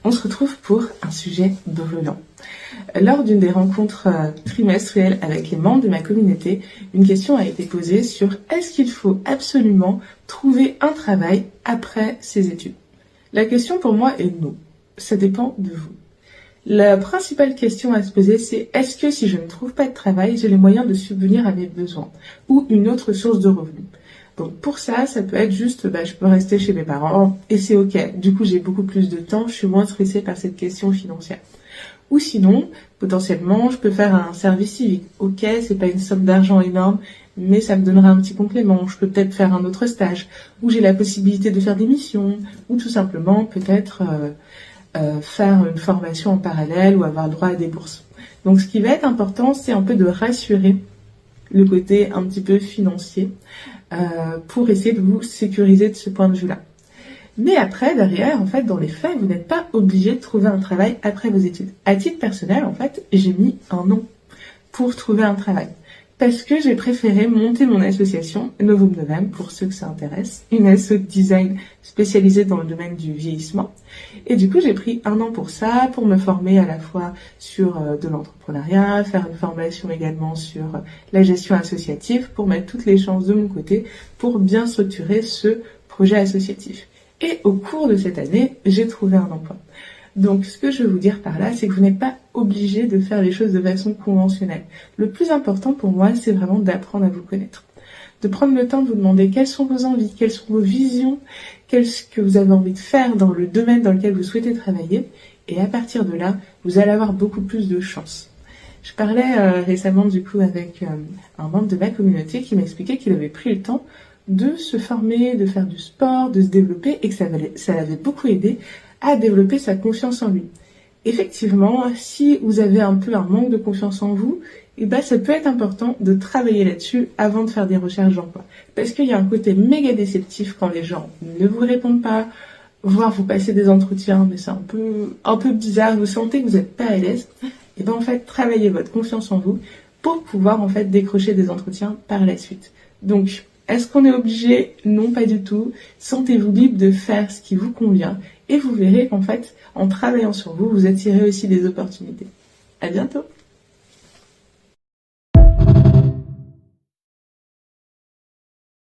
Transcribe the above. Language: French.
On se retrouve pour un sujet brûlant. Lors d'une des rencontres trimestrielles avec les membres de ma communauté, une question a été posée sur est-ce qu'il faut absolument trouver un travail après ses études? La question pour moi est non. Ça dépend de vous. La principale question à se poser, c'est est-ce que si je ne trouve pas de travail, j'ai les moyens de subvenir à mes besoins ou une autre source de revenus? Donc pour ça peut être juste, je peux rester chez mes parents et c'est ok. Du coup, j'ai beaucoup plus de temps, je suis moins stressée par cette question financière. Ou sinon, potentiellement, je peux faire un service civique. Ok, c'est pas une somme d'argent énorme, mais ça me donnera un petit complément. Je peux peut-être faire un autre stage, où j'ai la possibilité de faire des missions, ou tout simplement peut-être faire une formation en parallèle ou avoir droit à des bourses. Donc ce qui va être important, c'est un peu de rassurer le côté un petit peu financier pour essayer de vous sécuriser de ce point de vue-là. Mais après, derrière, en fait, dans les faits, vous n'êtes pas obligé de trouver un travail après vos études. À titre personnel, en fait, j'ai mis un an pour trouver un travail. Parce que j'ai préféré monter mon association, Novum Novem, pour ceux que ça intéresse, une asso de design spécialisée dans le domaine du vieillissement. Et du coup, j'ai pris un an pour ça, pour me former à la fois sur de l'entrepreneuriat, faire une formation également sur la gestion associative, pour mettre toutes les chances de mon côté, pour bien structurer ce projet associatif. Et au cours de cette année, j'ai trouvé un emploi. Donc, ce que je veux vous dire par là, c'est que vous n'êtes pas obligé de faire les choses de façon conventionnelle. Le plus important pour moi, c'est vraiment d'apprendre à vous connaître. De prendre le temps de vous demander quelles sont vos envies, quelles sont vos visions, qu'est-ce que vous avez envie de faire dans le domaine dans lequel vous souhaitez travailler. Et à partir de là, vous allez avoir beaucoup plus de chance. Je parlais récemment du coup avec un membre de ma communauté qui m'expliquait qu'il avait pris le temps de se former, de faire du sport, de se développer et que ça l'avait beaucoup aidé à développer sa confiance en lui. Effectivement, si vous avez un peu un manque de confiance en vous, ça peut être important de travailler là-dessus avant de faire des recherches d'emploi. Parce qu'il y a un côté méga déceptif quand les gens ne vous répondent pas, voire vous passez des entretiens, mais c'est un peu bizarre, vous sentez que vous n'êtes pas à l'aise. Et en fait, travaillez votre confiance en vous pour pouvoir en fait décrocher des entretiens par la suite. Donc, est-ce qu'on est obligé? Non, pas du tout. Sentez-vous libre de faire ce qui vous convient et vous verrez qu'en fait, en travaillant sur vous, vous attirez aussi des opportunités. À bientôt!